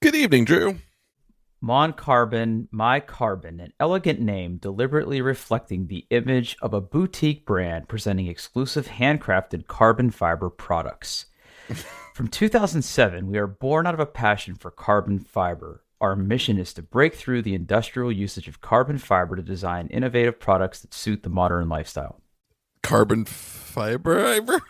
Good evening, Drew. Mon Carbon, My Carbon, an elegant name deliberately reflecting the image of a boutique brand presenting exclusive handcrafted carbon fiber products. From 2007, we are born out of a passion for carbon fiber. Our mission is to break through the industrial usage of carbon fiber to design innovative products that suit the modern lifestyle. Carbon fiber?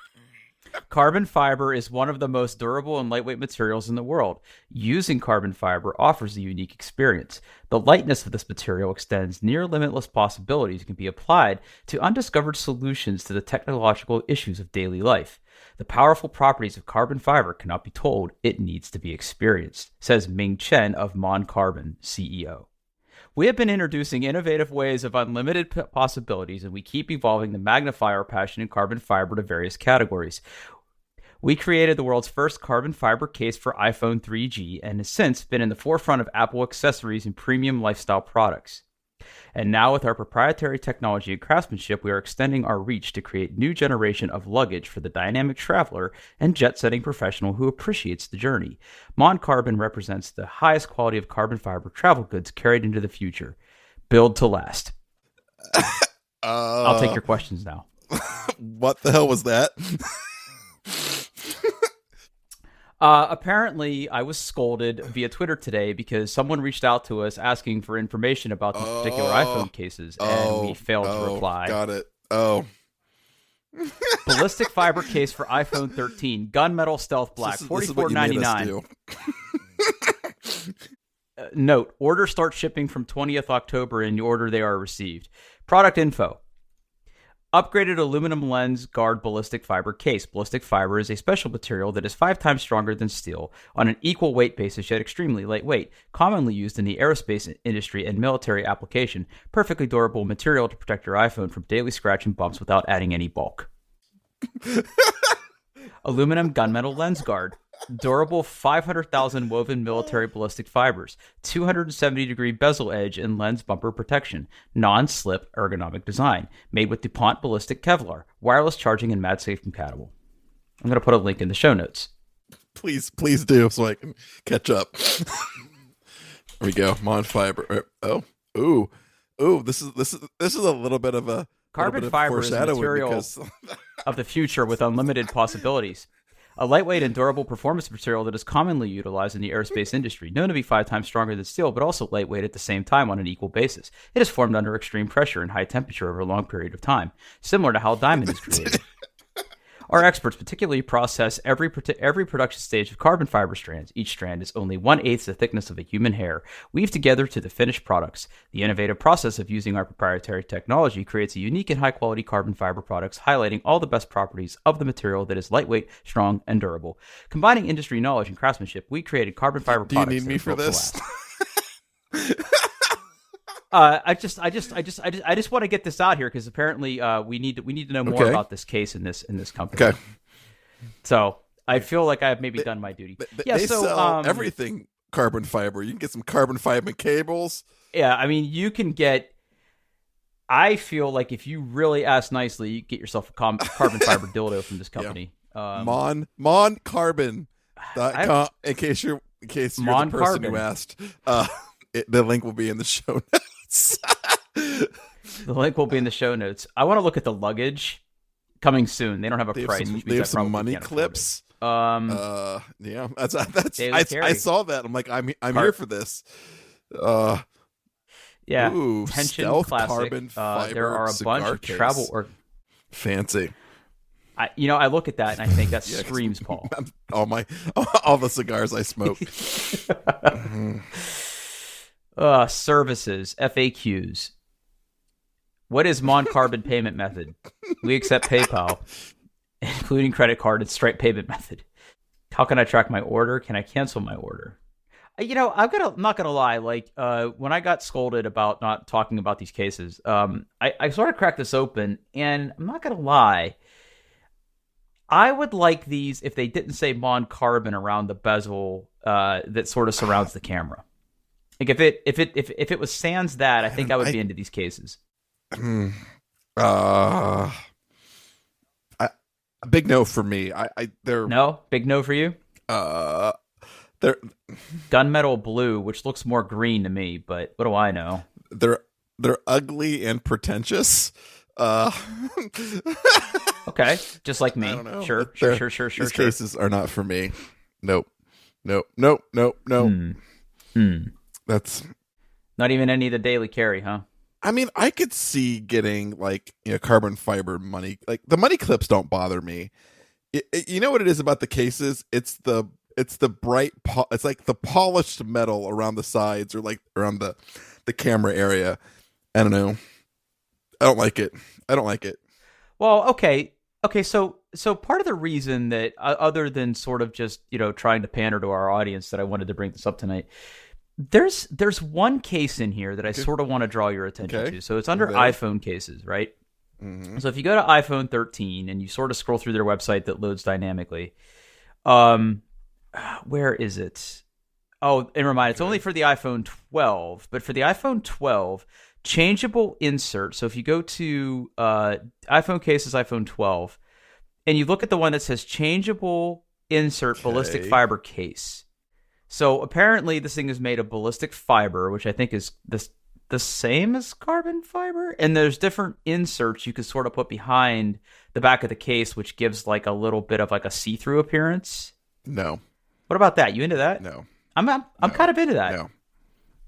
Carbon fiber is one of the most durable and lightweight materials in the world. Using carbon fiber offers a unique experience. The lightness of this material extends near limitless possibilities and can be applied to undiscovered solutions to the technological issues of daily life. The powerful properties of carbon fiber cannot be told, it needs to be experienced, says Ming Chen of Mon Carbon, CEO. We have been introducing innovative ways of unlimited possibilities, and we keep evolving to magnify our passion in carbon fiber to various categories. We created the world's first carbon fiber case for iPhone 3G and has since been in the forefront of Apple accessories and premium lifestyle products. And now with our proprietary technology and craftsmanship, we are extending our reach to create new generation of luggage for the dynamic traveler and jet-setting professional who appreciates the journey. Mon Carbon represents the highest quality of carbon fiber travel goods carried into the future. Build to last. I'll take your questions now. What the hell was that? Apparently, I was scolded via Twitter today because someone reached out to us asking for information about these particular iPhone cases, and we failed to reply. Got it. Oh. Ballistic fiber case for iPhone 13, gunmetal stealth black, $44.99. Note: order starts shipping from 20th October. In the order they are received. Product info. Upgraded aluminum lens guard ballistic fiber case. Ballistic fiber is a special material that is 5 times stronger than steel on an equal weight basis, yet extremely lightweight. Commonly used in the aerospace industry and military application. Perfectly durable material to protect your iPhone from daily scratch and bumps without adding any bulk. Aluminum gunmetal lens guard. Durable 500,000 woven military ballistic fibers, 270-degree bezel edge and lens bumper protection, non-slip ergonomic design, made with DuPont ballistic Kevlar, wireless charging and MagSafe compatible. I'm going to put a link in the show notes. Please do so I can catch up. There we go. Mon fiber. Ooh. This is a little bit of a carbon fiber is a material of the future with unlimited possibilities. A lightweight and durable performance material that is commonly utilized in the aerospace industry, known to be 5 times stronger than steel, but also lightweight at the same time on an equal basis. It is formed under extreme pressure and high temperature over a long period of time, similar to how diamond is created. Our experts particularly process every production stage of carbon fiber strands. Each strand is only 1/8 the thickness of a human hair, weaved together to the finished products. The innovative process of using our proprietary technology creates a unique and high-quality carbon fiber products, highlighting all the best properties of the material that is lightweight, strong, and durable. Combining industry knowledge and craftsmanship, we created carbon fiber products. Do you need me for this? I just want to get this out here because apparently we need to know more about this case in this company. Okay. So I feel like I've maybe done my duty. They sell everything carbon fiber. You can get some carbon fiber cables. Yeah, I mean you can get. I feel like if you really ask nicely, you get yourself a carbon fiber dildo from this company. Yeah. MonCarbon.com. In case you're the person who asked, the link will be in the show notes. The link will be in the show notes. I want to look at the luggage coming soon. They don't have a price. They have some money clips. Yeah, that's. I saw that. I'm like, I'm here for this. Yeah, ooh, Tension Classic. Carbon fiber there are a bunch of case. travel or fancy. I look at that and I think that screams Paul. All the cigars I smoke. Services, FAQs. What is Mon Carbon payment method? We accept PayPal, including credit card and Stripe payment method. How can I track my order? Can I cancel my order? I'm not gonna lie. Like when I got scolded about not talking about these cases, I sort of cracked this open, and I'm not gonna lie. I would like these if they didn't say Mon Carbon around the bezel that sort of surrounds the camera. Like if it was sans that, I think I would be into these cases. A big no for me. No big no for you. That they're gunmetal blue, which looks more green to me, but what do I know? they're they're ugly and pretentious. Uh, Okay, just like me. I don't know. Sure, but sure, they're- sure, sure, sure, These sure. cases are not for me. Nope. Nope. Nope. Nope. Nope. Hmm. Hmm. That's. Not even any of the daily carry, huh? I mean, I could see getting like carbon fiber money. Like the money clips don't bother me. You know what it is about the cases? It's the bright. It's like the polished metal around the sides or like around the camera area. I don't know. I don't like it. I don't like it. Well, okay. So part of the reason that, other than sort of just trying to pander to our audience, that I wanted to bring this up tonight, there's one case in here that I sort of want to draw your attention Okay. to. So it's under Okay. iPhone cases, right? Mhm. So if you go to iPhone 13 and you sort of scroll through their website that loads dynamically, um, where is it? Oh, and remind, it's only for the iPhone 12, but for the iPhone 12, changeable insert. So if you go to iPhone cases, iPhone 12, and you look at the one that says changeable insert ballistic Okay. fiber case. So apparently this thing is made of ballistic fiber, which I think is the same as carbon fiber. And there's different inserts you can sort of put behind the back of the case, which gives like a little bit of like a see-through appearance. No. What about that? You into that? No. I'm kind of into that. No.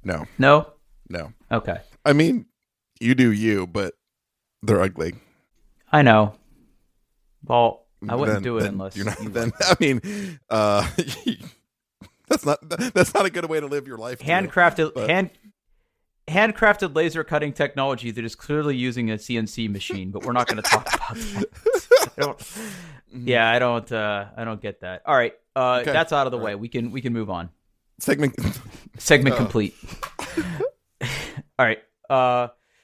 No. No? No. Okay. I mean, you do you, but they're ugly. I know. Well, I wouldn't Then- do it then unless you're not. you Then I mean, that's not a good way to live your life. Drew. handcrafted but- handcrafted laser cutting technology that is clearly using a CNC machine, but we're not going to talk about that. I don't get that. All right, Okay. that's out of the All way. right. We can move on. Segment. Segment Oh. complete. All right.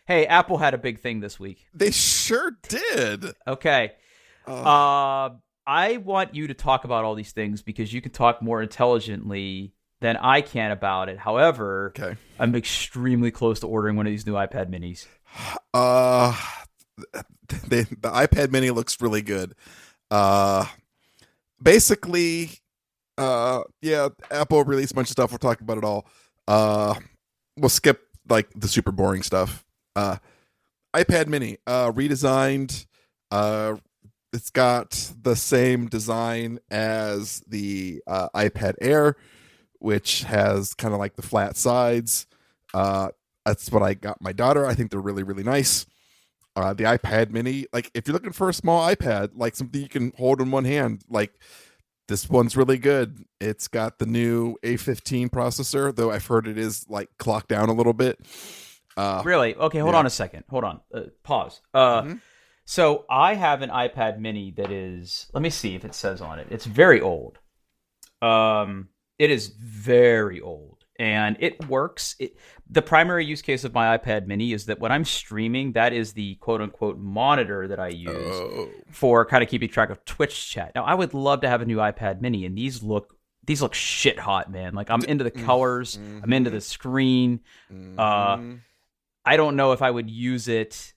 Hey, Apple had a big thing this week. They sure did. Okay. I want you to talk about all these things because you can talk more intelligently than I can about it. However, Okay. I'm extremely close to ordering one of these new iPad minis. The iPad Mini looks really good. Basically, yeah, Apple released a bunch of stuff. We'll talk about it all. We'll skip like the super boring stuff. iPad Mini, redesigned. It's got the same design as the iPad Air, which has kind of like the flat sides. That's what I got my daughter. I think they're really, really nice. The iPad Mini, like if you're looking for a small iPad, like something you can hold in one hand, like this one's really good. It's got the new A15 processor, though I've heard it is like clocked down a little bit. Really? Okay, hold yeah. on a second. Hold on. Pause. Mhm. So I have an iPad mini that is, let me see if it says on it. It's very old. It is very old. And it works. The primary use case of my iPad mini is that when I'm streaming, that is the quote unquote monitor that I use Oh, for kind of keeping track of Twitch chat. Now, I would love to have a new iPad mini, and these look shit hot, man. Like I'm into the colors, I'm into the screen. mhm. I don't know if I would use it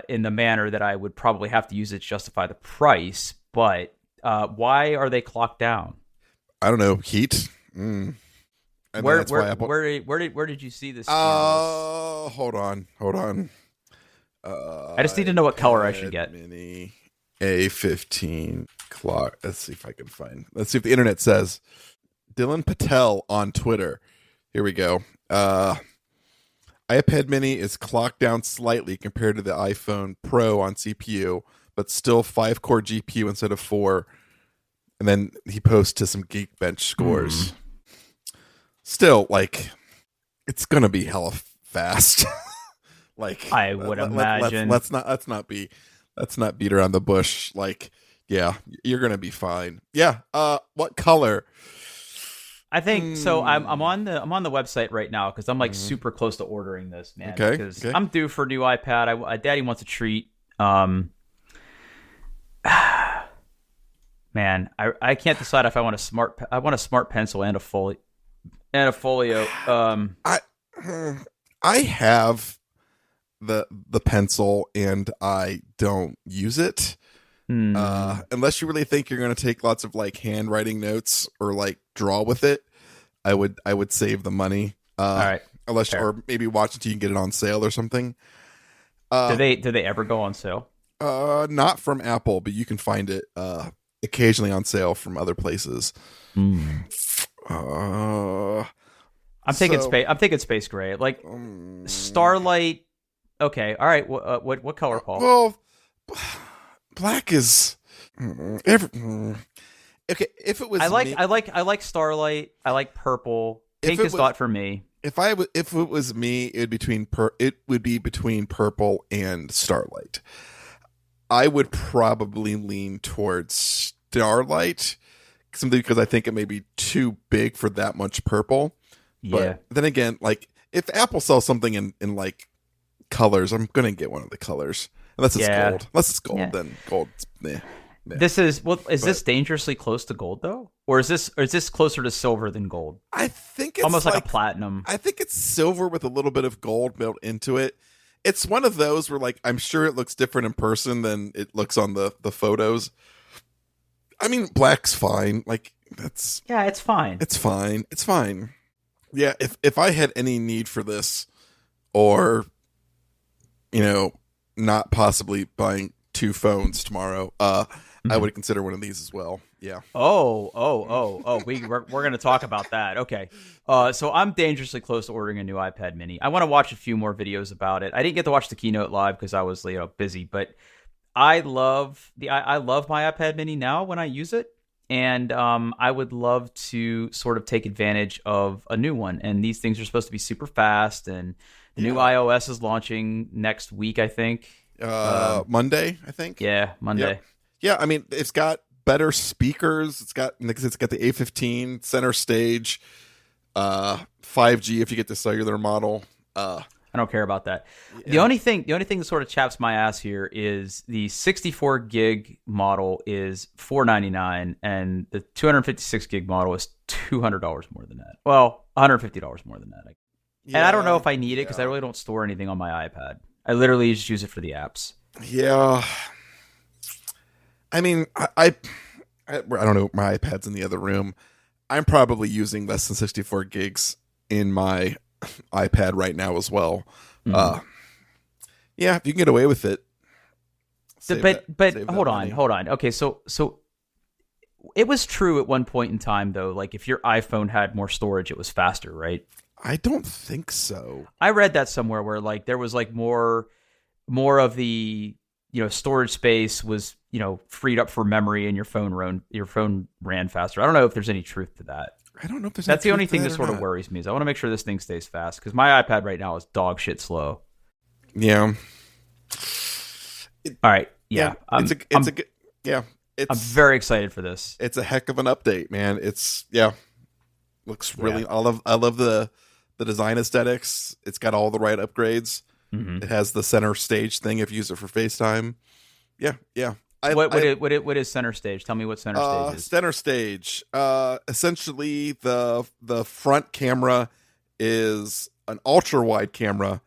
in the manner that I would probably have to use it to justify the price. But why are they clocked down? I don't know, heat. And that's why Apple. Where did you see this? scandalous- Hold on. I just need to know what color I should get. Mini A15 clock. Let's see if I can find. Let's see if the internet says. Dylan Patel on Twitter. Here we go. iPad Mini is clocked down slightly compared to the iPhone Pro on CPU, but still 5-core GPU instead of 4. And then he posts to some Geekbench scores. Still, like, it's gonna be hella fast. Like, I would imagine. Let's not beat around the bush. Like, yeah, you're gonna be fine. Yeah. What color? I think so. I'm on the website right now because I'm like super close to ordering this, man. Okay, Because okay. I'm due for a new iPad. Daddy wants a treat. Man, I can't decide if I want a smart pencil and a folio. I have the pencil and I don't use it. Unless you really think you're going to take lots of like handwriting notes or like draw with it. I would save the money. All right. Unless Fair. or maybe watch until you can get it on sale or something. Do they ever go on sale? Not from Apple, but you can find it occasionally on sale from other places. Uh, I'm thinking so, space. I'm thinking space gray, like Starlight. Okay, all right. What color, Paul? Well, black is okay. If it was, I me, like Starlight. I like purple. Pink is not for me. if it was me, it would be between purple and Starlight. I would probably lean towards Starlight simply because I think it may be too big for that much purple. But Yeah. then again, like if Apple sells something in like colors, I'm gonna get one of the colors. Unless it's Yeah. gold. Unless it's gold, Yeah. then gold. Meh. This is this dangerously close to gold though, or is this closer to silver than gold? I think it's Almost like a platinum. I think it's silver with a little bit of gold built into it. It's one of those where like I'm sure it looks different in person than it looks on the photos. I mean, black's fine. Like that's Yeah, it's fine. it's fine. It's fine. Yeah, if I had any need for this, or not possibly buying 2 phones tomorrow, I would consider one of these as well. Yeah. Oh. We're going to talk about that. Okay. So I'm dangerously close to ordering a new iPad mini. I want to watch a few more videos about it. I didn't get to watch the keynote live because I was, busy, but I love I love my iPad mini now when I use it. And I would love to sort of take advantage of a new one. And these things are supposed to be super fast. And the new iOS is launching next week, I think. Monday, I think. Yeah, Monday. Yeah, I mean, it's got better speakers. It's got the A15 center stage, 5G if you get the cellular model. I don't care about that. Yeah. The only thing that sort of chaps my ass here is the 64 gig model is $499 and the 256 gig model is $200 more than that. Well, $150 more than that. Yeah, and I don't know if I need it because I really don't store anything on my iPad. I literally just use it for the apps. Yeah. I mean, I don't know. My iPad's in the other room. I'm probably using less than 64 gigs in my iPad right now as well. Mm-hmm. Yeah, if you can get away with it. But hold on. Okay, so it was true at one point in time though. Like if your iPhone had more storage, it was faster, right? I don't think so. I read that somewhere where like there was like more of the storage space was freed up for memory and your phone ran faster. I don't know if there's any truth to that. I don't know if there's. That's the only thing that sort of worries me is I want to make sure this thing stays fast because my iPad right now is dog shit slow. Yeah. All right. Yeah. I'm very excited for this. It's a heck of an update, man. Looks really. Yeah. I love the design aesthetics. It's got all the right upgrades. Mm-hmm. It has the center stage thing if you use it for FaceTime. Yeah. What is center stage? Tell me what center stage is. Center stage. Essentially, the front camera is an ultra wide camera,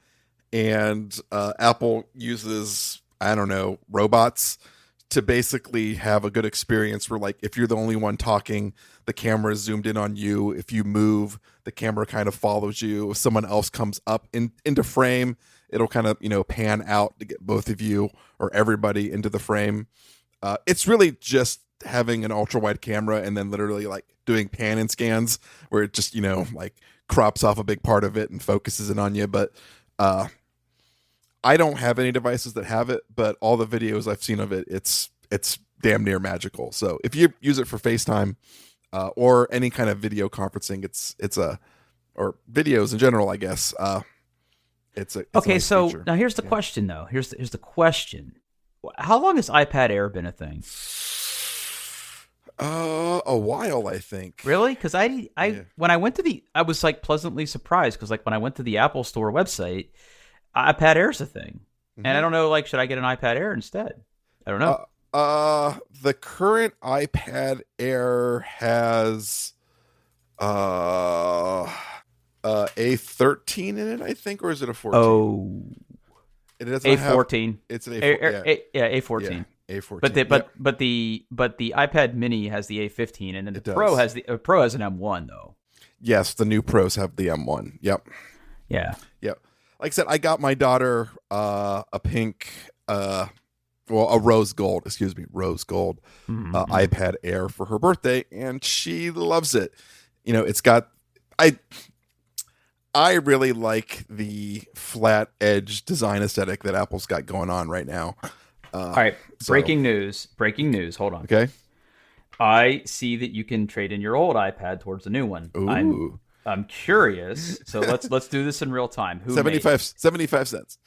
and Apple uses robots to basically have a good experience. Where like if you're the only one talking, the camera is zoomed in on you. If you move, the camera kind of follows you. If someone else comes up into frame, it'll kind of pan out to get both of you or everybody into the frame. It's really just having an ultra wide camera and then literally like doing pan and scans where it just like crops off a big part of it and focuses it on you. But I don't have any devices that have it, but all the videos I've seen of it, it's damn near magical. So if you use it for FaceTime or any kind of video conferencing, or videos in general, I guess. It's a nice so feature. Now here's the question though. Here's the question. How long has iPad Air been a thing? A while, I think. Really? Because when I went to I was like pleasantly surprised because like when I went to the Apple Store website, iPad Air's a thing, and I don't know like should I get an iPad Air instead? I don't know. The current iPad Air has A13 in it, I think, or is it a 14? Oh. It doesn't A14. It's an A14. A14. Yeah, A14. But the iPad Mini has the A15, and then the Pro has an M1 though. Yes, the new Pros have the M1. Yep. Yeah. Yep. Like I said, I got my daughter a pink, a rose gold, rose gold iPad Air for her birthday, and she loves it. It's got I really like the flat edge design aesthetic that Apple's got going on right now. All right, breaking news. Hold on. Okay. I see that you can trade in your old iPad towards a new one. Ooh. I'm curious. So let's do this in real time. 75 cents.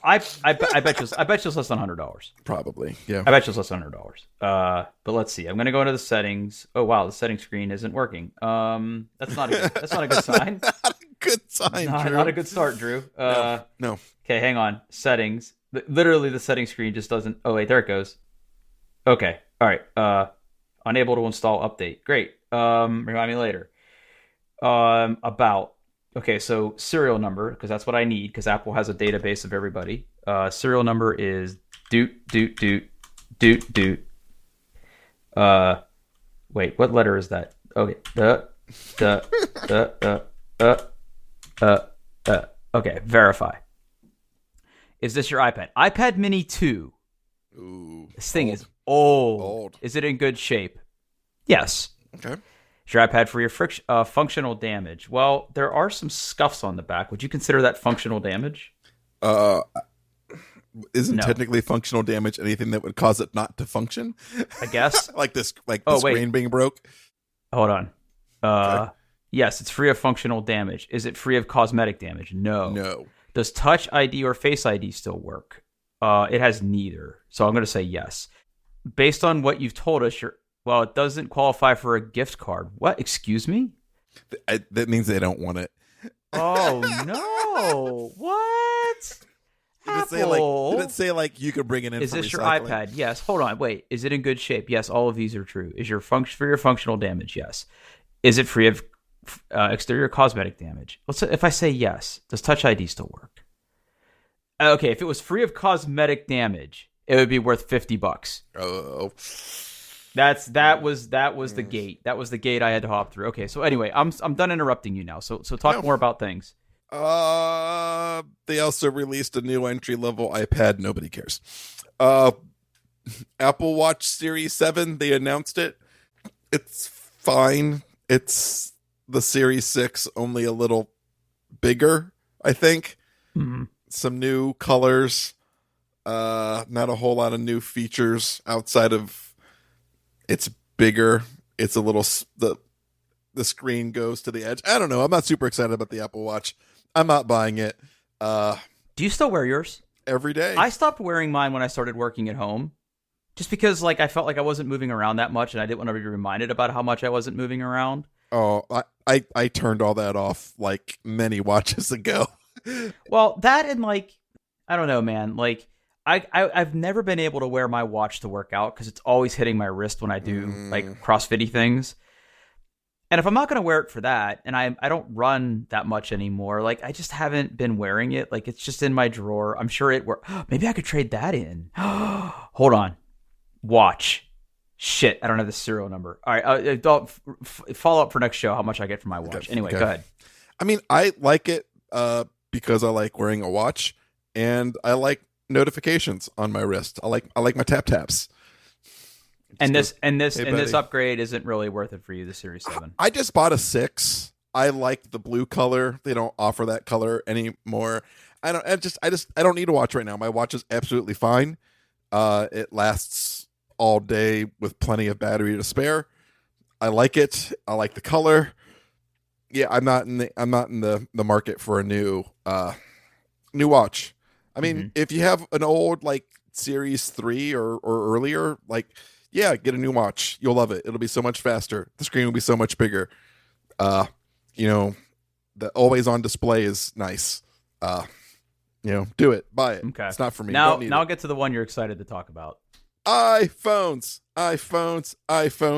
I bet you it's less than $100. Probably. Yeah. I bet you it's less than $100. But let's see. I'm going to go into the settings. Oh wow, the settings screen isn't working. That's not a good sign. Not a good sign, Drew. Not a good start, Drew. No. Okay, hang on. Settings. Literally the settings screen just doesn't. Oh wait, there it goes. Okay. All right. Unable to install update. Great. Remind me later. Okay, so serial number, because that's what I need, because Apple has a database of everybody. Serial number is doot. Wait, what letter is that? Okay, okay, verify. Is this your iPad? iPad Mini 2. Ooh. This thing is old. Is it in good shape? Yes. Okay. Is your iPad free of functional damage? Well, there are some scuffs on the back. Would you consider that functional damage? Isn't technically functional damage anything that would cause it not to function? I guess. the screen being broke? Hold on. Okay. Yes, it's free of functional damage. Is it free of cosmetic damage? No. Does Touch ID or Face ID still work? It has neither. So I'm going to say yes. Based on what you've told us, it doesn't qualify for a gift card. What? Excuse me? That means they don't want it. Oh, no. What? Did it say you could bring it in? Is for this your recycling? iPad? Yes. Hold on. Wait. Is it in good shape? Yes. All of these are true. Is your for your functional damage? Yes. Is it free of exterior cosmetic damage? If I say yes, does Touch ID still work? Okay. If it was free of cosmetic damage, it would be worth $50. Oh. That was the gate. That was the gate I had to hop through. Okay. So anyway, I'm done interrupting you now. So talk more about things. They also released a new entry-level iPad. Nobody cares. Apple Watch Series 7, they announced it. It's fine. It's the Series 6, only a little bigger, I think. Mm-hmm. Some new colors. Not a whole lot of new features outside of it's bigger. It's a little... The screen goes to the edge. I don't know. I'm not super excited about the Apple Watch. I'm not buying it. Do you still wear yours? Every day. I stopped wearing mine when I started working at home. Just because I felt like I wasn't moving around that much and I didn't want to be reminded about how much I wasn't moving around. Oh, I turned all that off many watches ago. Well, that and I don't know, man. I've never been able to wear my watch to work out because it's always hitting my wrist when I do CrossFit-y things. And if I'm not going to wear it for that, and I don't run that much anymore, I just haven't been wearing it. It's just in my drawer. I'm sure it works. Maybe I could trade that in. Hold on. Watch. Shit, I don't have the serial number. All right, don't follow up for next show how much I get for my watch. Okay. Anyway, go ahead. I mean, I like it because I like wearing a watch, and I like notifications on my wrist. I like my taps. And this upgrade isn't really worth it for you, the Series 7. I just bought a 6. I like the blue color. They don't offer that color anymore. I don't need a watch right now. My watch is absolutely fine. It lasts all day with plenty of battery to spare. I like it. I like the color. Yeah, I'm not in the market for a new watch. I mean, if you have an old Series 3 or earlier, yeah, get a new watch. You'll love it. It'll be so much faster. The screen will be so much bigger. The always on display is nice. Do it. Buy it. Okay. It's not for me. Now I'll get to the one you're excited to talk about. iPhone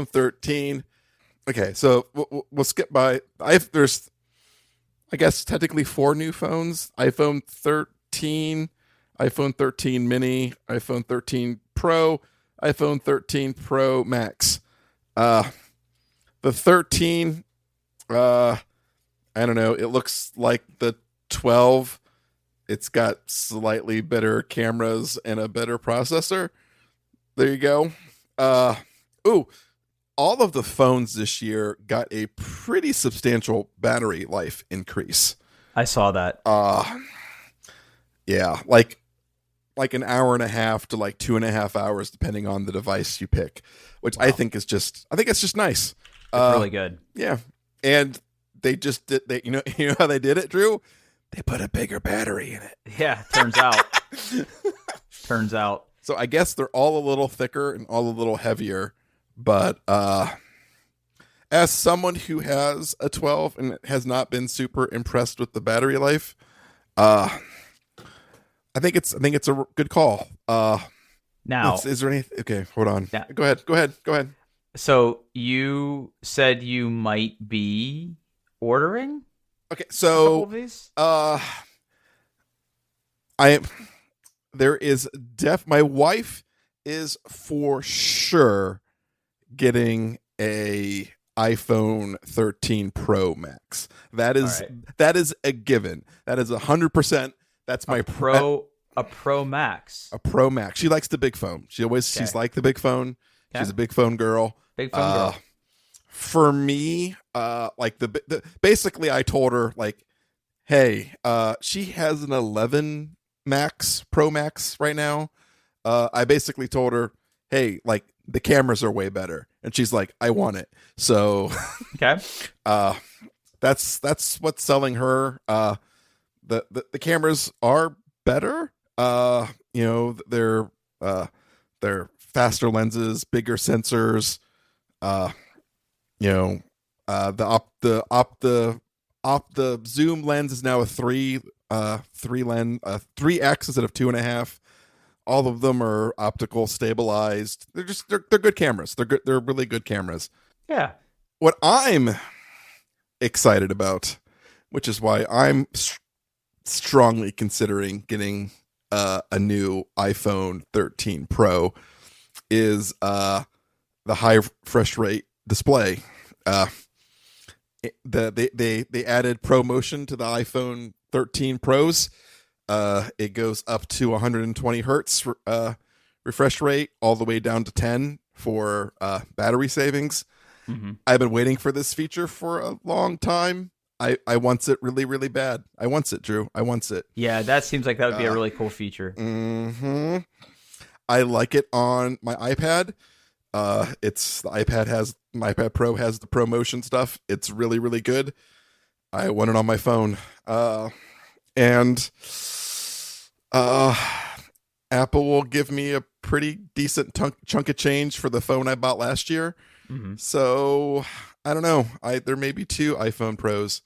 13. Okay, so we'll skip by. There's, I guess, technically 4 new phones. iPhone 13, iPhone 13 mini, iPhone 13 Pro, iPhone 13 Pro Max. The 13, Uh, I don't know. It looks like the 12. It's got slightly better cameras and a better processor. There you go. Ooh, all of the phones this year got a pretty substantial battery life increase. I saw that. Yeah, like an hour and a half to like 2.5 hours, depending on the device you pick, which Wow. I think it's just nice. It's really good. Yeah, and they just did. They you know how they did it, Drew? They put a bigger battery in it. Yeah, turns out. Turns out. So I guess they're all a little thicker and all a little heavier. But as someone who has a 12 and has not been super impressed with the battery life, I think it's a good call. Now, Is there any? Okay, hold on. Yeah. Go ahead. so you said you might be ordering Okay, a couple so of these? I there is my wife is for sure getting a iPhone 13 Pro Max. That is All right. that is a given. That is 100%. That's my A Pro Max. a Pro Max. She likes the big phone. She's Okay. like the big phone. Okay. She's a big phone girl. Big phone girl. For me, like the basically I told her like, hey, she has an 11 Max Pro Max right now. I basically told her, hey, like the cameras are way better, and she's like, I want it. So, Okay. that's what's selling her. The cameras are better. They're faster lenses, bigger sensors. The zoom lens is now a 3x instead of 2.5. All of them are optical stabilized. They're good cameras. They're really good cameras. Yeah. What I'm excited about, which is why I'm strongly considering getting a new iPhone 13 Pro, is the high refresh rate display. They added ProMotion to the iPhone 13 Pros. It goes up to 120 hertz refresh rate, all the way down to 10 for battery savings. Mm-hmm. I've been waiting for this feature for a long time. I wants it really, really bad. I wants it, Drew. I wants it. Yeah, that seems like that would be a really cool feature. Mm-hmm. I like it on my iPad. My iPad Pro has the ProMotion stuff. It's really, really good. I want it on my phone. And Apple will give me a pretty decent chunk of change for the phone I bought last year. Mm-hmm. So I don't know. There may be 2 iPhone Pros.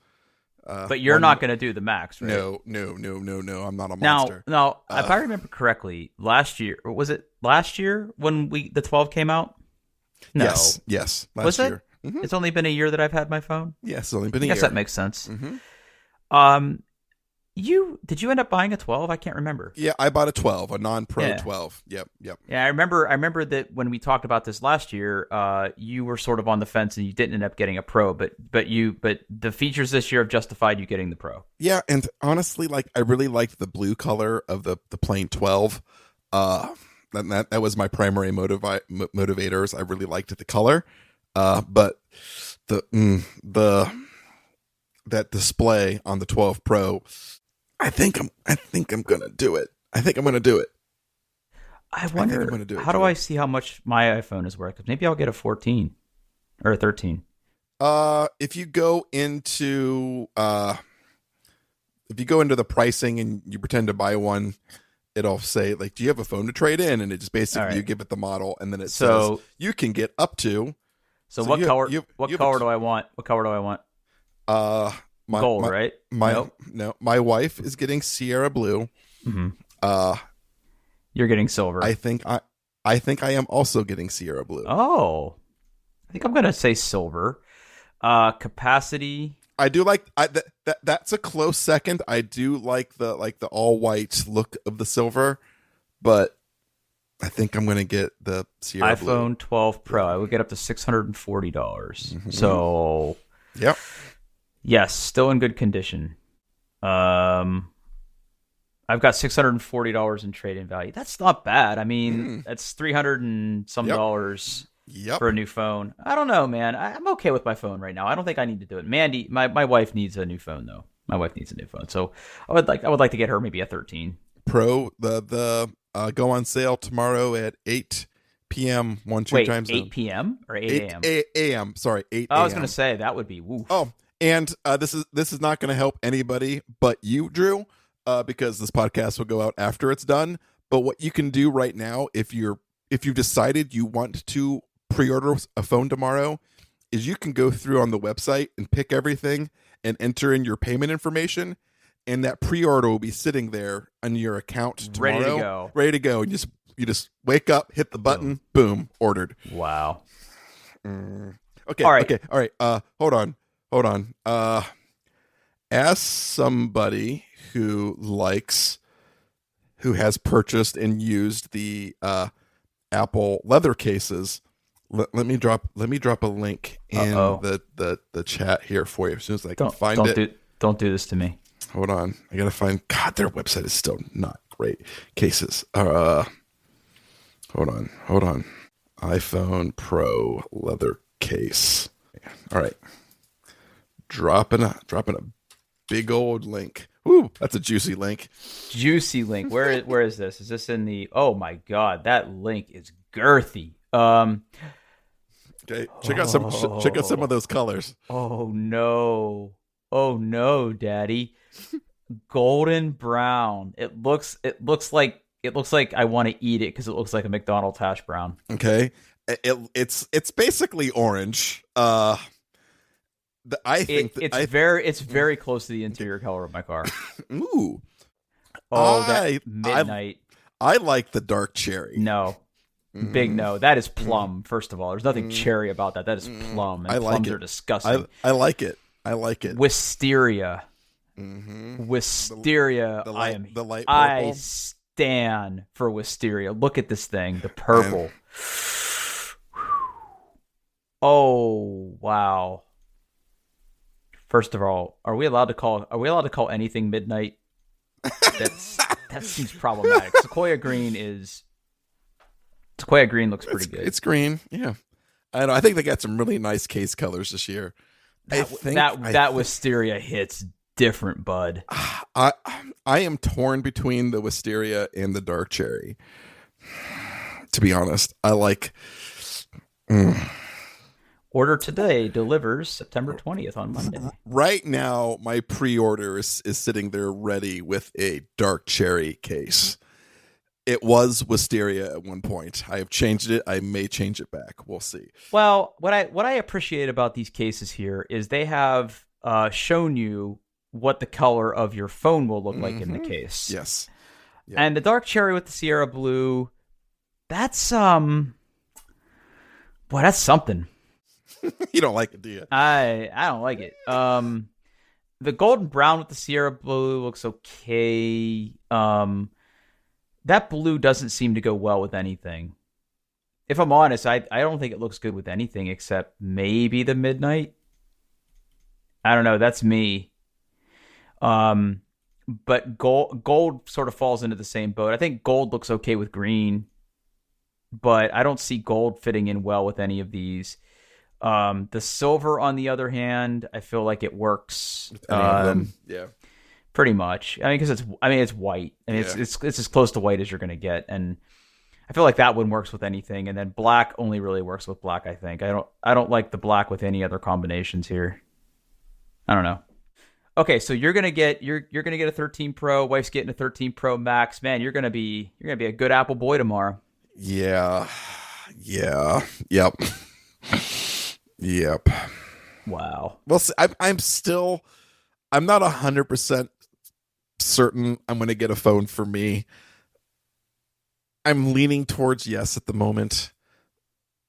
But you're not going to do the Max, right? No. I'm not a monster. Now, if I remember correctly, last year, was it last year when the 12 came out? No. Yes. Last Was it? year. Mm-hmm. It's only been a year that I've had my phone. Yes, it's only been a I year. guess that makes sense. Mm-hmm. Did you end up buying a 12? I can't remember. Yeah, I bought a 12, a non-pro Yeah. 12. Yep. Yeah, I remember that when we talked about this last year, you were sort of on the fence and you didn't end up getting a Pro, but the features this year have justified you getting the Pro. Yeah, and honestly, like I really liked the blue color of the plain 12. That was my primary motivators. I really liked the color. But that display on the 12 Pro, I think I'm gonna do it. I think I'm wonder, gonna do it, how do too. I see how much my iPhone is worth? 'Cause maybe I'll get a 14 or a 13. If you go into the pricing and you pretend to buy one, it'll say like, do you have a phone to trade in? And it just basically, All right. you give it the model, and then it So- says you can get up to. So, So what you- color? you- What you have color a- do I want? What color do I want? Gold, right? No, my wife is getting Sierra Blue. Mm-hmm. Uh, You're getting silver. I think I am also getting Sierra Blue. Oh, I think I'm gonna say silver. Capacity. I do like that's a close second. I do like the all white look of the silver, but I think I'm gonna get the Sierra Blue. iPhone 12 Pro. I would get up to $640. Mhm. So Yep. Yes, still in good condition. Um, I've got $640 in trade-in value. That's not bad. I mean, Mm, that's 300 and some yep. dollars Yep. for a new phone. I don't know, man. I'm okay with my phone right now. I don't think I need to do it. Mandy, my wife needs a new phone though. My wife needs a new phone, so I would like to get her maybe a 13. Pro the go on sale tomorrow at 8 p.m. 1-2 Wait, time 8 zone. p.m. or 8 8 a.m. a.m. Sorry, 8 I was gonna a.m. say that would be woof. Oh, and this is not going to help anybody but you, Drew, because this podcast will go out after it's done. But what you can do right now, if you've decided you want to pre-order a phone tomorrow, is you can go through on the website and pick everything and enter in your payment information, and that pre-order will be sitting there on your account tomorrow, Ready to go. ready to go. And you just wake up, hit the button, boom, ordered. Wow. Okay. All right. Okay. All right. Hold on. As somebody who has purchased and used the Apple leather cases, let me drop a link in the chat here for you as soon as I can find it. Don't do this to me. Hold on. I gotta find. God, their website is still not great. Cases. Hold on. iPhone Pro leather case. All right. Dropping a big old link. Ooh, that's a juicy link. Juicy link. Where is this? Is this in the? Oh my god, that link is girthy. Okay, check out some of those colors. Oh no, Daddy. Golden brown. It looks like I want to eat it because it looks like a McDonald's hash brown. Okay, it's basically orange. It's very close to the interior color of my car. Ooh. Oh, that midnight. I like the dark cherry. No. Big no. That is plum, first of all. There's nothing cherry about that. That is plum. And plums are disgusting. I like it. Wisteria. Mm-hmm. Wisteria. The light purple. I stand for wisteria. Look at this thing. The purple. Oh, wow. First of all, are we allowed to call anything midnight? That seems problematic. Sequoia green looks pretty good. It's green, yeah. I know. I think they got some really nice case colors this year. That wisteria hits different, bud. I am torn between the wisteria and the dark cherry. To be honest, I like. Order today, delivers September 20th on Monday. Right now, my pre-order is sitting there ready with a dark cherry case. It was wisteria at one point. I have changed it. I may change it back. We'll see. Well, what I appreciate about these cases here is they have shown you what the color of your phone will look like in the case. Yes. Yep. And the dark cherry with the Sierra blue, that's boy, that's something. You don't like it, do you? I don't like it. The golden brown with the Sierra blue looks okay. That blue doesn't seem to go well with anything. If I'm honest, I don't think it looks good with anything except maybe the midnight. I don't know. That's me. But gold sort of falls into the same boat. I think gold looks okay with green, but I don't see gold fitting in well with any of these. The silver, on the other hand, I feel like it works. Yeah, pretty much. I mean, because it's white. I mean, it's as close to white as you're gonna get, and I feel like that one works with anything. And then black only really works with black. I think I don't like the black with any other combinations here. I don't know. Okay, so you're gonna get a 13 Pro. Wife's getting a 13 Pro Max. Man, you're gonna be a good Apple boy tomorrow. Yeah. Yep. Wow. Well, I'm not 100% certain I'm going to get a phone for me. I'm leaning towards yes at the moment.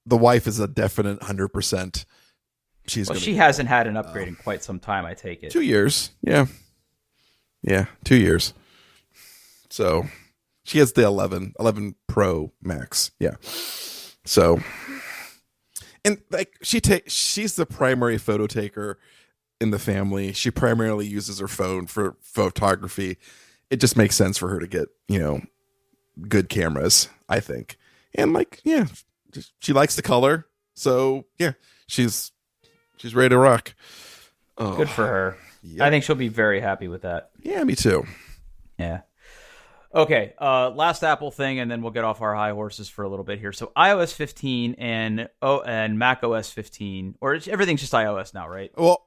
The wife is a definite 100%. She hasn't had an upgrade in quite some time, I take it. 2 years. Yeah, 2 years. So she has the 11 Pro Max. Yeah. So, and like she's the primary photo taker, in the family. She primarily uses her phone for photography. It just makes sense for her to get, good cameras, I think. And she likes the color. So yeah, she's ready to rock. Oh, Good for her. yep. I think she'll be very happy with that. Yeah, me too. Yeah. Okay, last Apple thing, and then we'll get off our high horses for a little bit here. So iOS 15 and Mac OS 15, or everything's just iOS now, right? Well,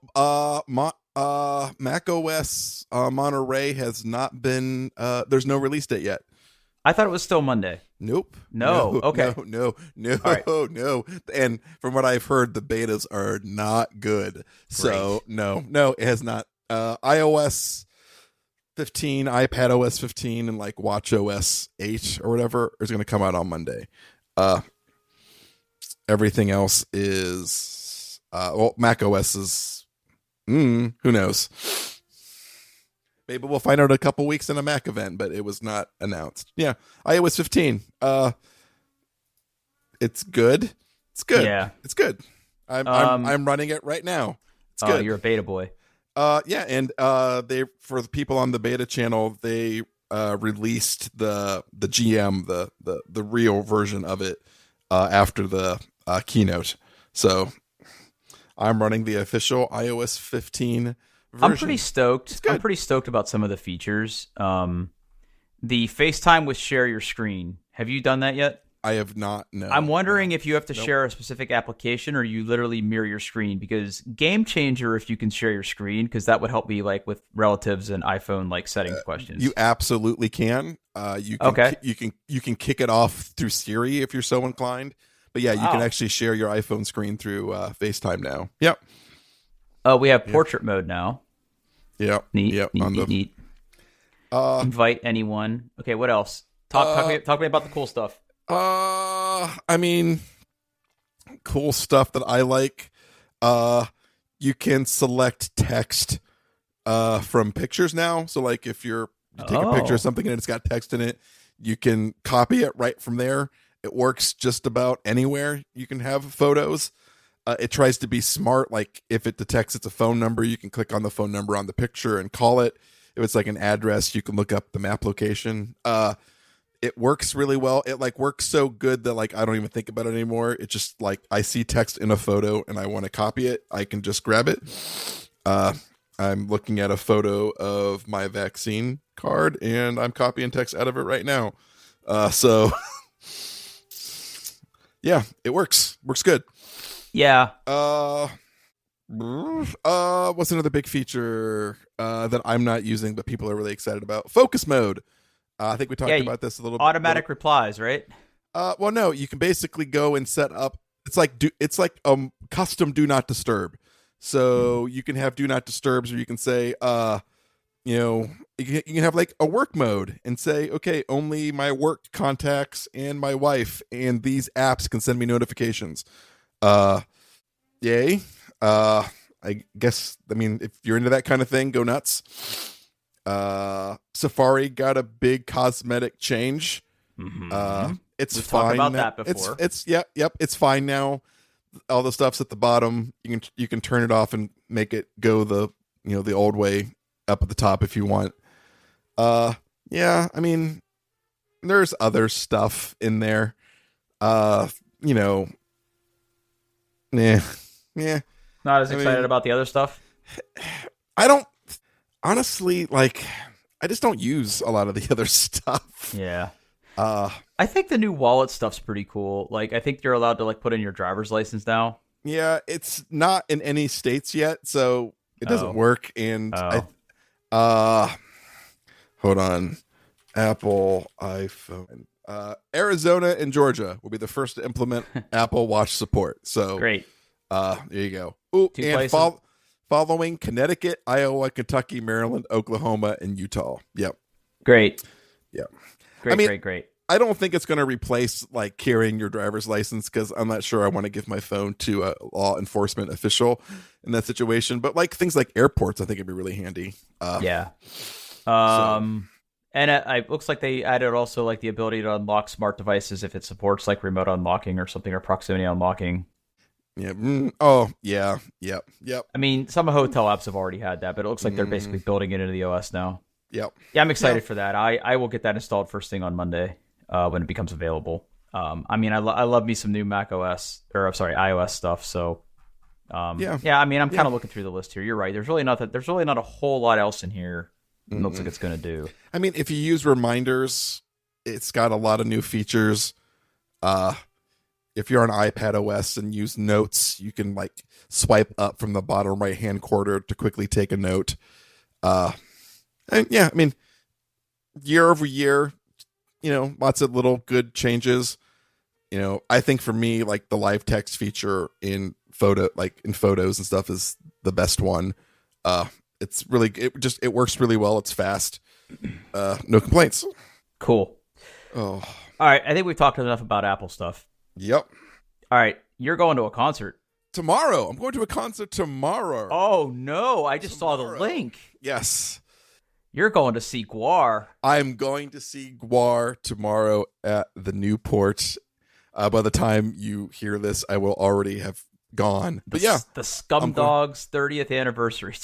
Mac OS Monterey has not been. There's no release date yet. I thought it was still Monday. Nope. No. Okay. No. right. No. And from what I've heard, the betas are not good. So no, it has not. iOS 15, iPad OS 15, and like Watch OS 8 or whatever is going to come out on Monday. Everything else is Mac OS is who knows. Maybe we'll find out in a couple weeks in a Mac event, but it was not announced. Yeah, iOS 15. It's good. It's good. Yeah, it's good. I'm running it right now. It's good. You're a beta boy. Yeah, and they, for the people on the beta channel, they released the GM, the real version of it after the keynote. So I'm running the official iOS 15 version. I'm pretty stoked. I'm pretty stoked about some of the features. The FaceTime with share your screen. Have you done that yet? I have not. No. I'm wondering if you have to share a specific application or you literally mirror your screen, because game changer if you can share your screen, because that would help me like with relatives and iPhone like settings questions. You absolutely can. You can kick it off through Siri if you're so inclined. But yeah, you can actually share your iPhone screen through FaceTime now. Yep. We have portrait mode now. Yep. Neat. Neat. Invite anyone. Okay, what else? Talk to me about the cool stuff. I mean, cool stuff that I like. You can select text from pictures now. So like if you take a picture of something and it's got text in it, you can copy it right from there. It works just about anywhere you can have photos. It tries to be smart. Like if it detects it's a phone number, you can click on the phone number on the picture and call it. If it's like an address, you can look up the map location. It works really well. It like works so good that like I don't even think about it anymore. It's just like I see text in a photo and I want to copy it, I can just grab it. I'm looking at a photo of my vaccine card and I'm copying text out of it right now. So yeah, it works. Works good. Yeah. What's another big feature that I'm not using but people are really excited about? Focus mode. I think we talked about this a little bit. Automatic replies, right? Well, no, you can basically go and set up. It's like custom do not disturb. So you can have do not disturbs, or you can say, you can have like a work mode and say, okay, only my work contacts and my wife and these apps can send me notifications. Yay. I guess, I mean, if you're into that kind of thing, go nuts. Safari got a big cosmetic change. Mm-hmm. It's We've fine. talked about that before. It's fine now. All the stuff's at the bottom. You can turn it off and make it go the old way up at the top if you want. Yeah, I mean, there's other stuff in there. Yeah. Not as excited about the other stuff. I don't honestly like. I just don't use a lot of the other stuff. Yeah. I think the new wallet stuff's pretty cool. Like, I think you're allowed to like put in your driver's license now. Yeah, it's not in any states yet, so it doesn't work. And hold on, Apple iPhone, Arizona and Georgia will be the first to implement Apple Watch support. So great. There you go. Ooh, and following Connecticut, Iowa, Kentucky, Maryland, Oklahoma, and Utah. Yep. Great. Yep. Great. I don't think it's going to replace like carrying your driver's license, because I'm not sure I want to give my phone to a law enforcement official in that situation. But like things like airports, I think it'd be really handy. Yeah. And it looks like they added also like the ability to unlock smart devices if it supports like remote unlocking or something, or proximity unlocking. Yeah. Oh, yeah. Yep. Yep. I mean, some hotel apps have already had that, but it looks like they're basically building it into the OS now. Yep. Yeah, I'm excited Yep. for that. I will get that installed first thing on Monday when it becomes available. I mean, I love me some new Mac OS or I'm sorry iOS stuff. So Yeah. yeah, I mean, I'm Yeah. kind of looking through the list here. You're right. There's really not a whole lot else in here. It looks like it's going to do. I mean, if you use reminders, it's got a lot of new features. If you're on iPad OS and use notes, you can like swipe up from the bottom right hand corner to quickly take a note. And yeah, I mean, year over year, lots of little good changes. I think for me, like the live text feature in photos and stuff is the best one. It works really well. It's fast. No complaints. Cool. Oh, All right. I think we've talked enough about Apple stuff. yep. All right. You're going to a concert. Tomorrow, I'm going to a concert tomorrow. Oh, no. I just saw the Tomorrow. link. Yes. You're going to see Guar. I'm going to see Guar tomorrow at the Newport. By the time you hear this, I will already have gone. But yeah, The Scumdogs 30th anniversary.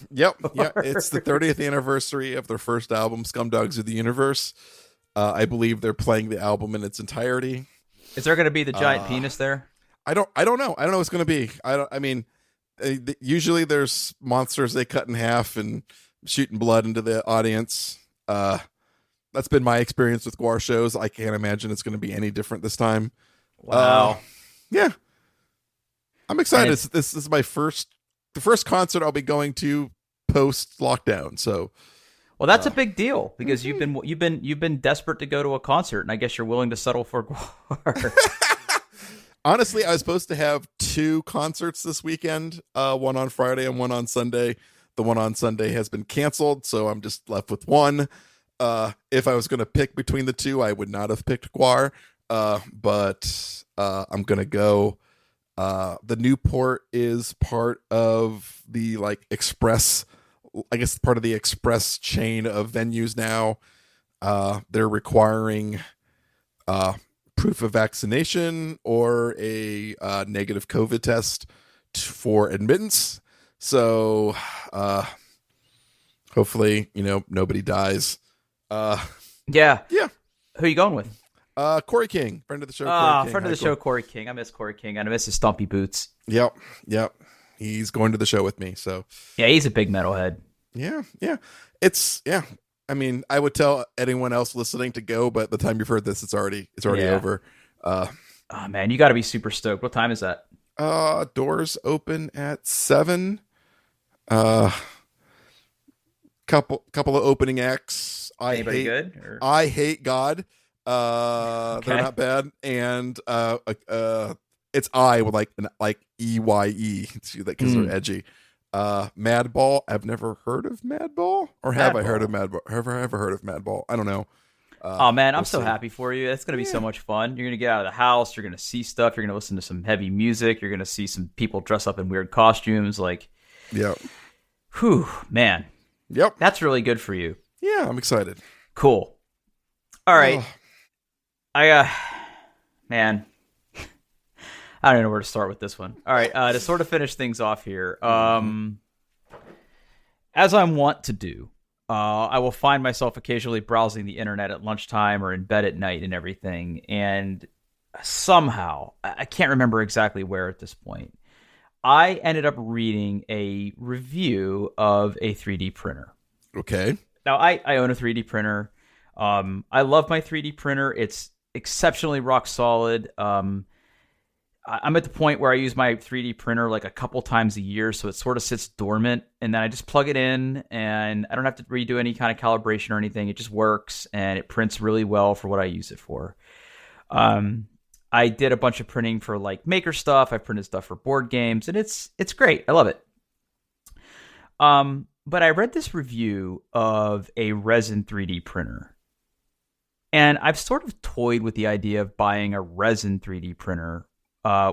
yep, yeah, it's the 30th anniversary of their first album, Scumdogs of the Universe. I believe they're playing the album in its entirety. Is there going to be the giant penis there? I don't know. I don't know what it's going to be. I mean, usually there's monsters they cut in half and shooting blood into the audience. That's been my experience with Guar shows. I can't imagine it's going to be any different this time. Wow. Yeah, I'm excited. And This is the first concert I'll be going to post lockdown. So, Well, that's a big deal because you've been desperate to go to a concert, and I guess you're willing to settle for Guar. honestly, I was supposed to have 2 concerts this weekend, one on Friday and one on Sunday. The one on Sunday has been canceled, so I'm just left with one. If I was going to pick between the 2, I would not have picked Guar, but I'm going to go. The Newport is part of the Express, I guess part of the Express chain of venues now. They're requiring proof of vaccination or a negative COVID test for admittance. So hopefully, nobody dies. Yeah. Yeah. Who are you going with? Corey King, friend of the show. Friend of the show, Corey King. I miss Corey King. I miss his stumpy boots. Yep. He's going to the show with me. So Yeah, he's a big metalhead. yeah. I mean, I would tell anyone else listening to go, but the time you've heard this, it's already Yeah. over. Oh man, you got to be super stoked. What time is that? Doors open at 7. Couple of opening acts. Anybody good? Or... I hate God. Okay. They're not bad, and it's I with like EYE because they're edgy. Madball. I've never heard of Madball, or have I heard of Madball? Have I ever heard of Madball? I don't know. Oh man, I'm we'll so see. happy for you. It's gonna be so much fun. You're gonna get out of the house. You're gonna see stuff. You're gonna listen to some heavy music. You're gonna see some people dress up in weird costumes. Like, Yeah. whew, man, Yep. that's really good for you. Yeah, I'm excited. Cool. All right. Oh, Man, I don't know where to start with this one. All right, to sort of finish things off here, as I want to do, I will find myself occasionally browsing the internet at lunchtime or in bed at night and everything, and somehow, I can't remember exactly where at this point, I ended up reading a review of a 3D printer. okay. Now, I own a 3D printer. I love my 3D printer. It's exceptionally rock solid. I'm at the point where I use my 3D printer like a couple times a year, so it sort of sits dormant, and then I just plug it in, and I don't have to redo any kind of calibration or anything. It just works, and it prints really well for what I use it for. I did a bunch of printing for like maker stuff. I printed stuff for board games, and it's great. I love it. But I read this review of a resin 3D printer. And I've sort of toyed with the idea of buying a resin 3D printer,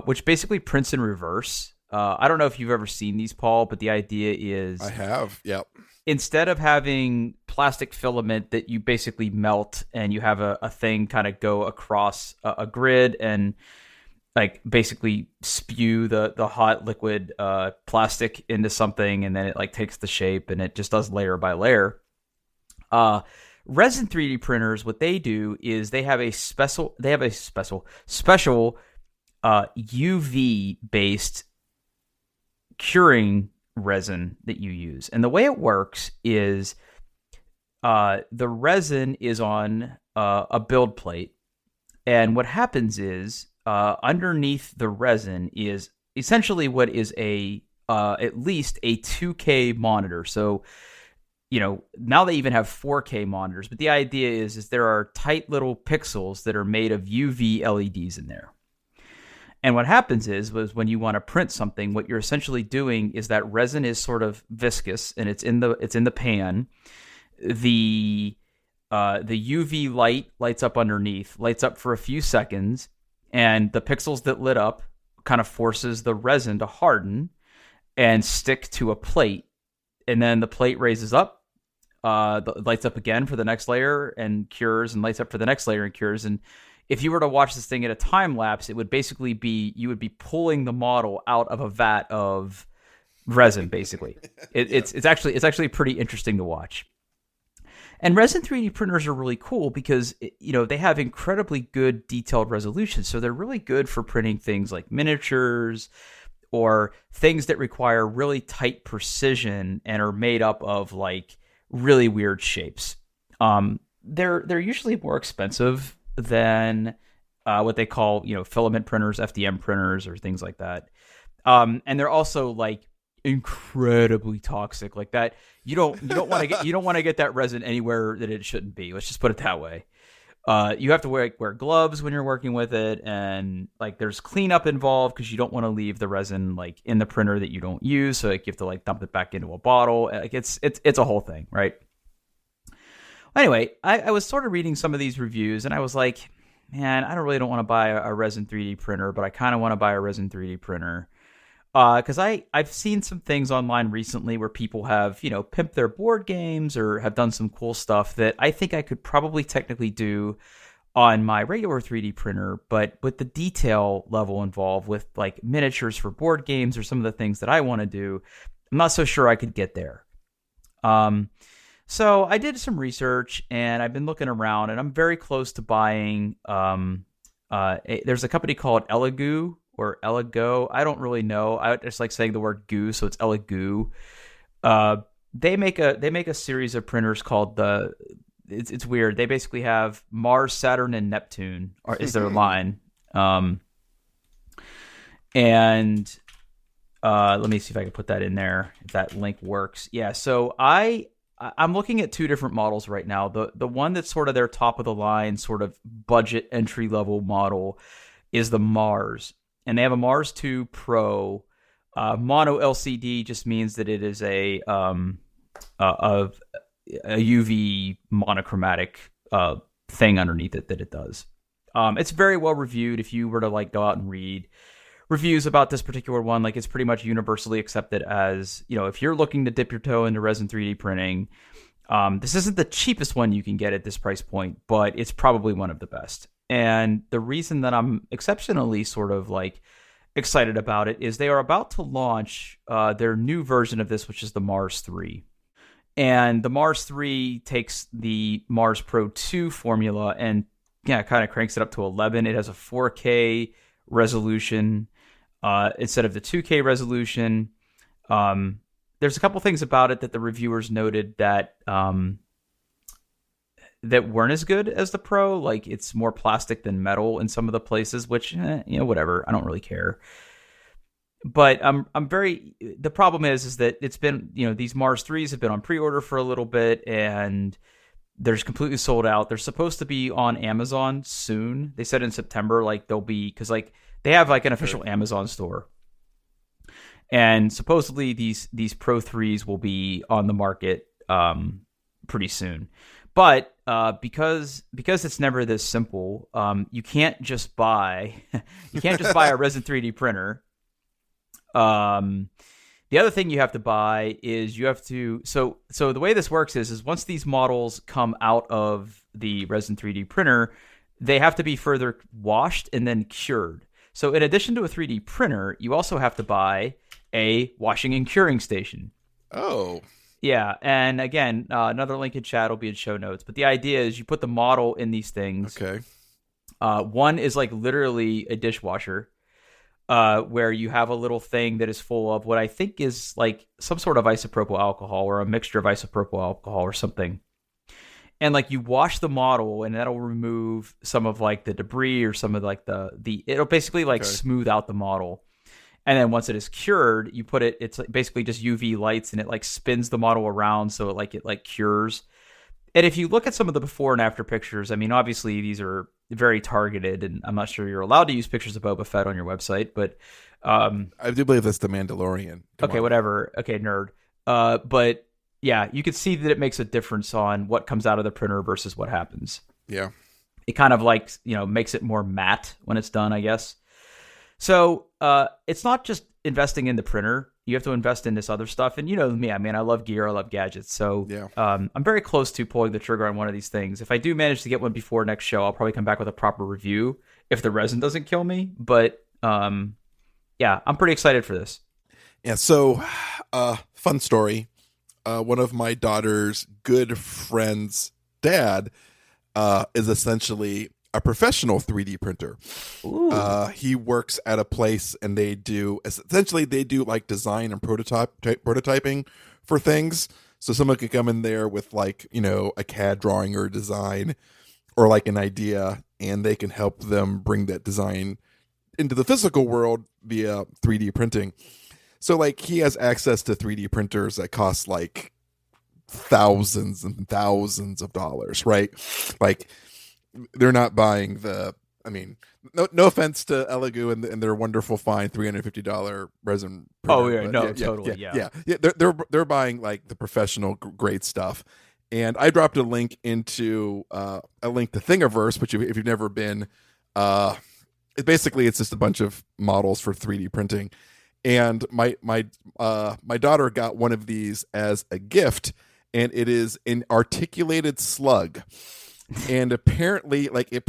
which basically prints in reverse. I don't know if you've ever seen these, Paul, but the idea is I have. Yep. instead of having plastic filament that you basically melt and you have a thing kind of go across a grid, and like basically spew the hot liquid plastic into something, and then it like takes the shape, and it just does layer by layer. Resin 3D printers, what they do is they have a special UV based curing resin that you use. And the way it works is the resin is on a build plate. And what happens is underneath the resin is essentially what is at least a 2K monitor. So, now they even have 4K monitors. But the idea is there are tight little pixels that are made of UV LEDs in there. And what happens was when you want to print something, what you're essentially doing is that resin is sort of viscous and it's in the pan. The UV lights up underneath, lights up for a few seconds, and the pixels that lit up kind of forces the resin to harden and stick to a plate. And then the plate raises up, lights up again for the next layer and cures, and lights up for the next layer and cures. And if you were to watch this thing at a time lapse, it would basically be you would be pulling the model out of a vat of resin. Basically, it's actually pretty interesting to watch. And resin 3D printers are really cool because they have incredibly good detailed resolution. So they're really good for printing things like miniatures or things that require really tight precision and are made up of like really weird shapes. They're usually more expensive than what they call filament printers, FDM printers, or things like that. And they're also like incredibly toxic. Like that, you don't want to get that resin anywhere that it shouldn't be. Let's just put it that way. You have to wear gloves when you're working with it, and like there's cleanup involved because you don't want to leave the resin like in the printer that you don't use. So like you have to like dump it back into a bottle. Like it's a whole thing, right? Anyway, I was sort of reading some of these reviews, and I was like, man, I don't want to buy a resin 3D printer, but I kind of want to buy a resin 3D printer. Because I've seen some things online recently where people have, pimped their board games or have done some cool stuff that I think I could probably technically do on my regular 3D printer, but with the detail level involved with like miniatures for board games or some of the things that I want to do, I'm not so sure I could get there. So I did some research and I've been looking around, and I'm very close to buying. There's a company called Elegoo or Elego. I don't really know. I just like saying the word goo, so it's Elegoo. They make a series of printers called it's weird. They basically have Mars, Saturn, and Neptune is their line. And let me see if I can put that in there, if that link works. Yeah, so I'm looking at two different models right now. The one that's sort of their top of the line, sort of budget entry level model is the Mars. And they have a Mars 2 Pro. Mono LCD just means that it is a UV monochromatic thing underneath it that it does. It's very well reviewed. If you were to like go out and read reviews about this particular one, like it's pretty much universally accepted as, if you're looking to dip your toe into resin 3D printing, this isn't the cheapest one you can get at this price point, but it's probably one of the best. And the reason that I'm exceptionally sort of like excited about it is they are about to launch their new version of this, which is the Mars 3. And the Mars 3 takes the Mars Pro 2 formula and kind of cranks it up to 11. It has a 4K resolution instead of the 2K resolution. There's a couple things about it that the reviewers noted that that weren't as good as the Pro. Like it's more plastic than metal in some of the places, which whatever. I don't really care. But the problem is that it's been, these Mars 3s have been on pre-order for a little bit and they're just completely sold out. They're supposed to be on Amazon soon. They said in September, like they'll be, because like they have like an official Amazon store. And supposedly these Pro 3s will be on the market pretty soon. But because it's never this simple, you can't just buy a resin 3D printer. The other thing you have to buy is you have to so the way this works is once these models come out of the resin 3D printer, they have to be further washed and then cured. So in addition to a 3D printer, you also have to buy a washing and curing station. Oh, Yeah, and again, another link in chat will be in show notes. But the idea is you put the model in these things. okay. One is like literally a dishwasher, where you have a little thing that is full of what I think is like some sort of isopropyl alcohol or a mixture of isopropyl alcohol or something. And like you wash the model, and that'll remove some of like the debris or some of like the it'll basically like smooth out the model. And then once it is cured, you put it. It's like basically just UV lights, and it like spins the model around so it like cures. And if you look at some of the before and after pictures, I mean, obviously these are very targeted, and I'm not sure you're allowed to use pictures of Boba Fett on your website, but I do believe that's the Mandalorian. okay, whatever. Okay, nerd. But yeah, you can see that it makes a difference on what comes out of the printer versus what happens. Yeah. It kind of like, makes it more matte when it's done, I guess. So it's not just investing in the printer. You have to invest in this other stuff. And you know me, I mean, I love gear. I love gadgets. So Yeah. I'm very close to pulling the trigger on one of these things. If I do manage to get one before next show, I'll probably come back with a proper review if the resin doesn't kill me. But yeah, I'm pretty excited for this. Yeah. So, fun story. One of my daughter's good friend's dad is essentially a professional 3D printer. He works at a place, and they do like design and prototyping for things. So someone could come in there with like, a CAD drawing or a design or like an idea, and they can help them bring that design into the physical world via 3D printing. So like he has access to 3D printers that cost like thousands and thousands of dollars, right? Like they're not buying no offense to Elegoo and their wonderful fine $350 resin printer. Oh yeah, totally. Yeah. They're buying like the professional grade stuff. And I dropped a link into to Thingiverse, which if you've never been, it's just a bunch of models for 3D printing. And my daughter got one of these as a gift, and it is an articulated slug. And apparently, like it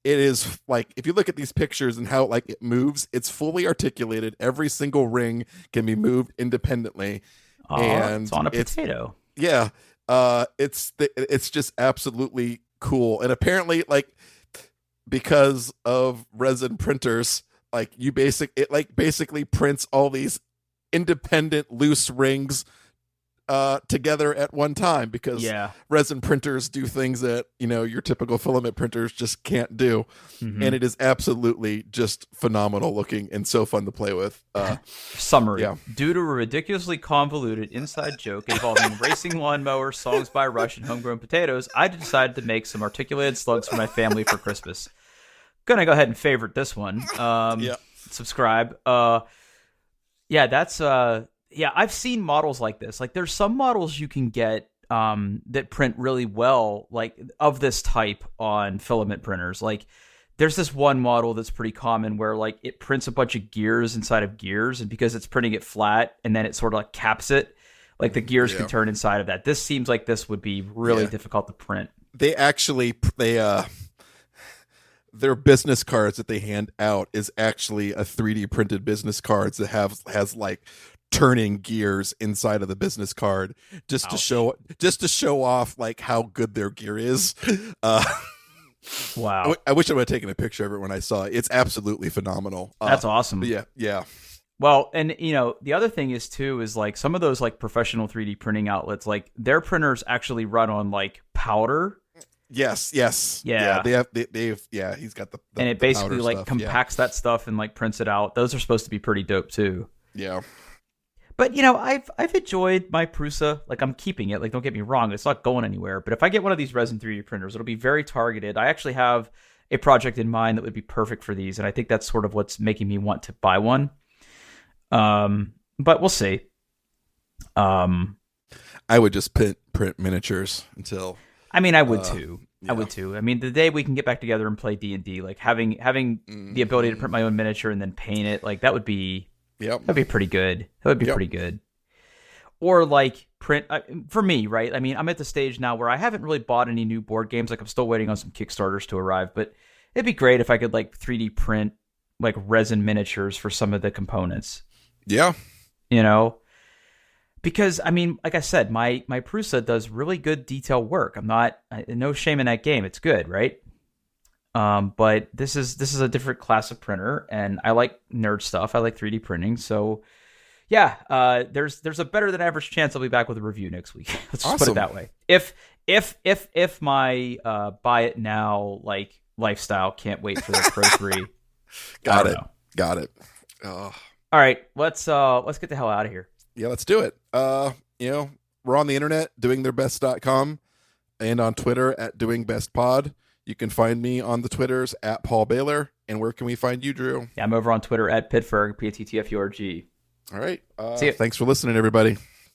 is like, if you look at these pictures and how like it moves, it's fully articulated. Every single ring can be moved independently. And it's on a potato. Yeah, it's just absolutely cool. And apparently, like because of resin printers, like it basically prints all these independent loose rings together at one time, because resin printers do things that your typical filament printers just can't do. Mm-hmm. And it is absolutely just phenomenal looking and so fun to play with. Summary: due to a ridiculously convoluted inside joke involving racing lawnmowers, songs by Rush, and homegrown potatoes, I decided to make some articulated slugs for my family for Christmas. Gonna go ahead and favorite this one. Subscribe. I've seen models like this. Like there's some models you can get that print really well, like of this type on filament printers. Like there's this one model that's pretty common where like it prints a bunch of gears inside of gears, and because it's printing it flat and then it sort of like caps it, like the gears can turn inside of that. This seems like this would be really difficult to print. Their business cards that they hand out is actually a 3D printed business cards that has like turning gears inside of the business card just to show off like how good their gear is. Wow. I wish I would have taken a picture of it when I saw it. It's absolutely phenomenal. That's awesome. Yeah. Well, and the other thing is too is like some of those like professional 3D printing outlets, like their printers actually run on like powder. Yes. Yeah. They've he's got the and it basically like stuff. Compacts that stuff and like prints it out. Those are supposed to be pretty dope too. Yeah. But I've enjoyed my Prusa. Like I'm keeping it. Like don't get me wrong, it's not going anywhere. But if I get one of these resin 3D printers, it'll be very targeted. I actually have a project in mind that would be perfect for these, and I think that's sort of what's making me want to buy one. But we'll see. I would just print miniatures until. I mean, I would too. Yeah. I would too. I mean, the day we can get back together and play D&D, like having the ability to print my own miniature and then paint it, like that would be that'd be pretty good. That would be pretty good. Or like print for me, right? I mean, I'm at the stage now where I haven't really bought any new board games. Like I'm still waiting on some Kickstarters to arrive, but it'd be great if I could like 3D print like resin miniatures for some of the components. Yeah. You know, because I mean, like I said, my Prusa does really good detail work. No shame in that game. It's good, right? But this is a different class of printer, and I like nerd stuff. I like 3D printing, so yeah. There's a better than average chance I'll be back with a review next week. Let's just put it that way. If my buy it now like lifestyle can't wait for the Pro 3. Got it. All right, let's get the hell out of here. Yeah, let's do it. We're on the internet, doingtheirbest.com, and on Twitter at doingbestpod. You can find me on the Twitters at Paul Baylor. And where can we find you, Drew? Yeah, I'm over on Twitter at Pittsburgh, Pittfurg. All right. See ya. Thanks for listening, everybody.